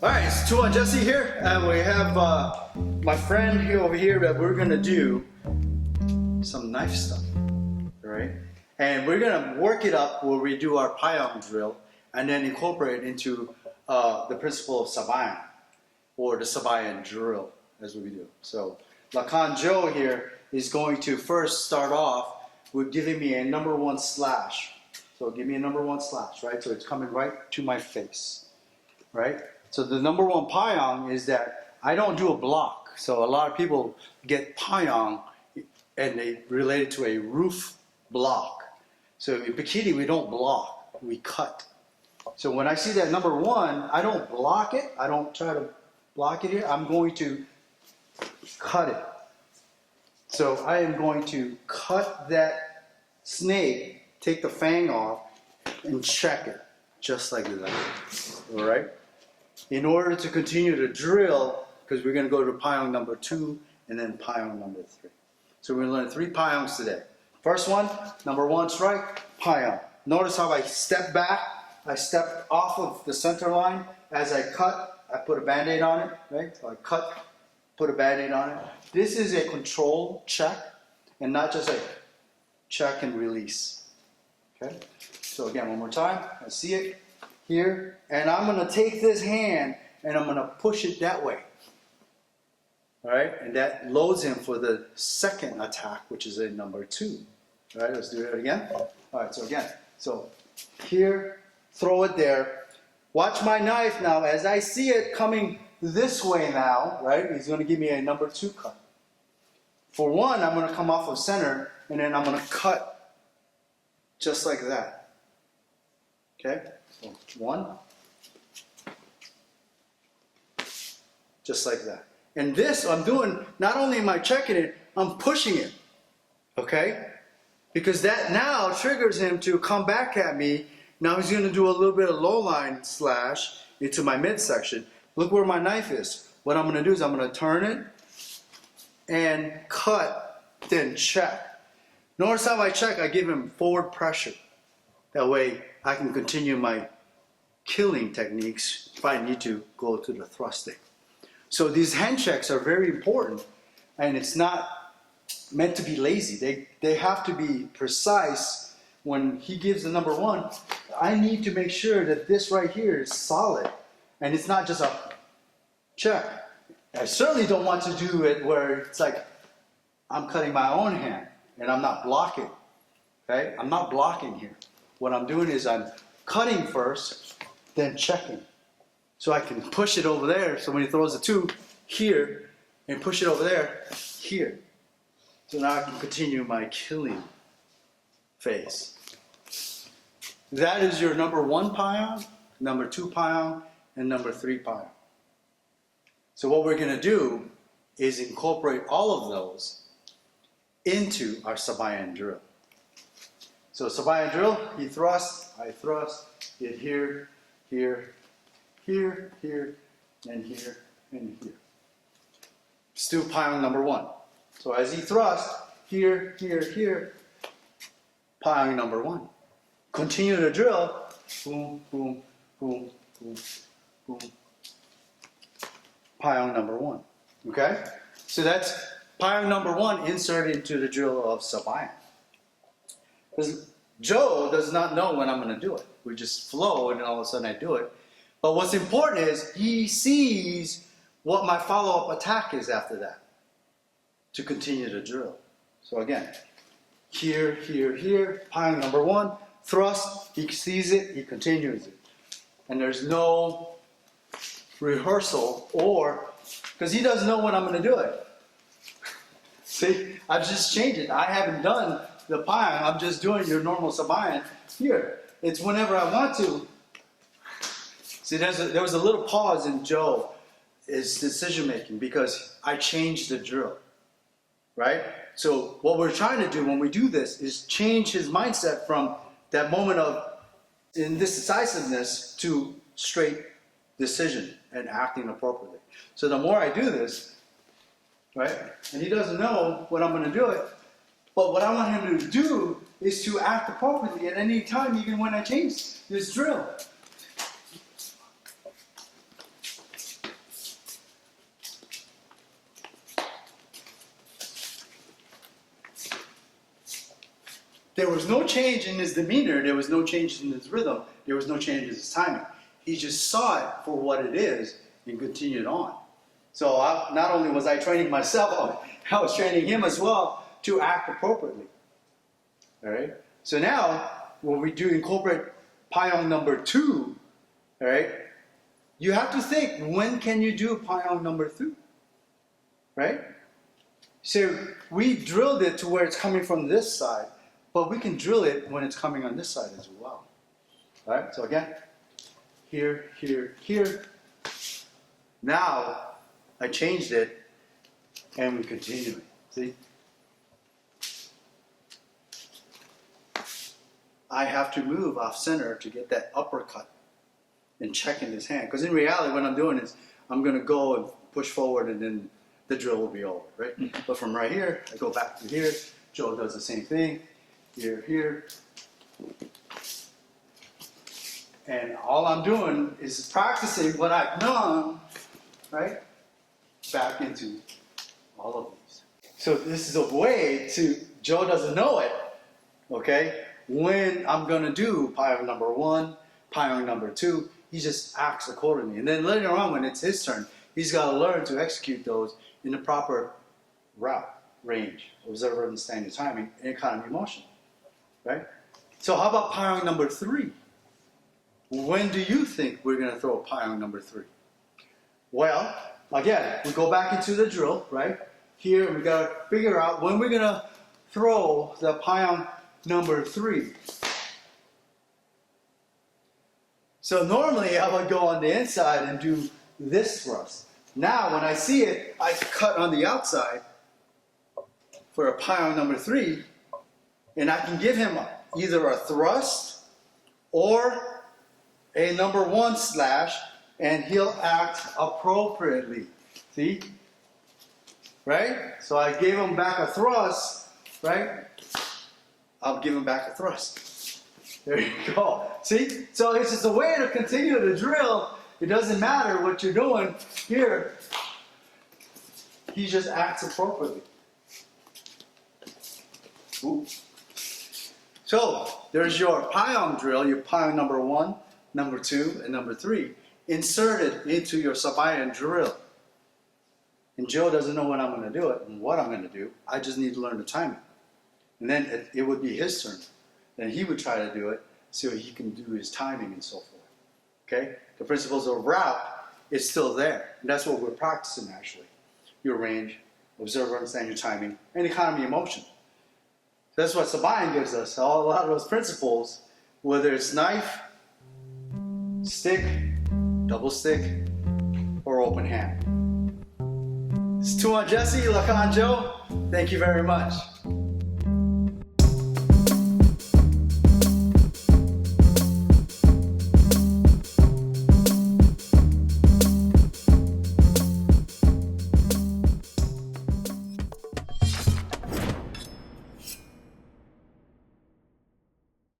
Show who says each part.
Speaker 1: Alright, it's Tuhon Jesse here, and we have my friend here over here that we're gonna do some knife stuff, right? And we're gonna work it up where we do our Payong drill and then incorporate it into the principle of Sabayan, or the Sabayan drill, as we do. So, Lakan Joe here is going to first start off with giving me a number one slash. So give me a number one slash, right? So it's coming right to my face, right? So the number one Payong is that I don't do a block. So a lot of people get Payong and they relate it to a roof block. So in Pekiti, we don't block, we cut. So when I see that number one, I don't block it. I don't try to block it here. I'm going to cut it. So I am going to cut that snake, take the fang off, and check it, just like that, all right? In order to continue to drill, because we're going to go to Payong number 2 and then Payong number 3. So we're going to learn 3 Payongs today. First one, number 1 strike, Payong. Notice how I step back, I step off of the center line. As I cut, I put a band-aid on it, right? So I cut, put a band-aid on it. This is a control check and not just a check and release. Okay? So again, one more time, I see it here, and I'm going to take this hand and I'm going to push it that way. All right, and that loads him for the second attack, which is a number 2. All right, let's do it again. All right, so again, so here, throw it there. Watch my knife now. As I see it coming this way now, right, he's going to give me a number 2 cut. For one, I'm going to come off of center, and then I'm going to cut just like that. Okay, so 1, just like that. And this I'm doing, not only am I checking it, I'm pushing it, okay? Because that now triggers him to come back at me. Now he's going to do a little bit of low line slash into my midsection. Look where my knife is. What I'm going to do is I'm going to turn it and cut, then check. Notice how I check, I give him forward pressure. That way I can continue my killing techniques if I need to go to the thrusting. So these hand checks are very important, and it's not meant to be lazy. They have to be precise. When he gives the number 1, I need to make sure that this right here is solid, and it's not just a check. I certainly don't want to do it where it's like I'm cutting my own hand and I'm not blocking. Okay? I'm not blocking here. What I'm doing is I'm cutting first, then checking. So I can push it over there, so when he throws a 2 here, and push it over there, here. So now I can continue my killing phase. That is your number 1 Payong, number 2 Payong, and number 3 Payong. So what we're going to do is incorporate all of those into our Sabayan drill. So Sabayan drill, he thrusts, I thrust, get here, here, here, here, and here, and here. Still Payong number 1. So as he thrusts, here, here, here, Payong number 1. Continue to drill, boom, boom, boom, boom, boom. Payong number 1. Okay? So that's Payong number 1 inserted into the drill of Sabayan. Because Joe does not know when I'm going to do it. We just flow, and then all of a sudden I do it. But what's important is he sees what my follow-up attack is after that to continue to drill. So again, here, here, here, Payong number 1, thrust, he sees it, he continues it. And there's no rehearsal, or, because he doesn't know when I'm going to do it. See, I've just changed it. I haven't done the Payong, I'm just doing your normal Sabayan here. It's whenever I want to. See, there was a little pause in Joe's decision making because I changed the drill, right? So what we're trying to do when we do this is change his mindset from that moment of indecisiveness to straight decision and acting appropriately. So the more I do this, right, and he doesn't know when I'm going to do it, but what I want him to do is to act appropriately at any time, even when I change this drill. there was no change in his demeanor, there was no change in his rhythm, there was no change in his timing. He just saw it for what it is and continued on. So not only was I training myself, I was training him as well to act appropriately. All right. So now, when we do incorporate Payong number 2, all right, you have to think, when can you do Payong number 2? Right? So we drilled it to where it's coming from this side, but we can drill it when it's coming on this side as well. All right. So again, here, here, here. Now I changed it, and we continue it. See? I have to move off center to get that uppercut and check in his hand. Because in reality, what I'm doing is I'm going to go and push forward, and then the drill will be over, right? But from right here, I go back to here. Joe does the same thing. Here, here. And all I'm doing is practicing what I've done, right? Back into all of these. So this is a way to, Joe doesn't know it, okay? When I'm gonna do Payong number 1, Payong number 2, he just acts accordingly. And then later on, when it's his turn, he's gotta learn to execute those in the proper route, range, observe, understand your timing, and economy of motion, right? So how about Payong number 3? When do you think we're gonna throw Payong number 3? Well, again, we go back into the drill, right? Here, we gotta figure out when we're gonna throw the Payong number 3. So normally I would go on the inside and do this thrust. Now when I see it, I cut on the outside for a Payong number 3, and I can give him either a thrust or a number 1 slash, and he'll act appropriately. See? Right? So I gave him back a thrust, right? I'll give him back a thrust. There you go. See? So it's just a way to continue to drill. It doesn't matter what you're doing here. He just acts appropriately. Ooh. So there's your Payong drill, your Payong number 1, number 2, and number 3. Inserted into your Sabayan drill. And Joe doesn't know when I'm going to do it and what I'm going to do. I just need to learn the timing. And then it would be his turn. Then he would try to do it so he can do his timing and so forth. Okay? The principles of route is still there. And that's what we're practicing actually. Your range, observe, understand your timing, and economy of motion. That's what Sabayan gives us. A lot of those principles, whether it's knife, stick, double stick, or open hand. It's Tuhon Jesse, Lakan Joe. Thank you very much.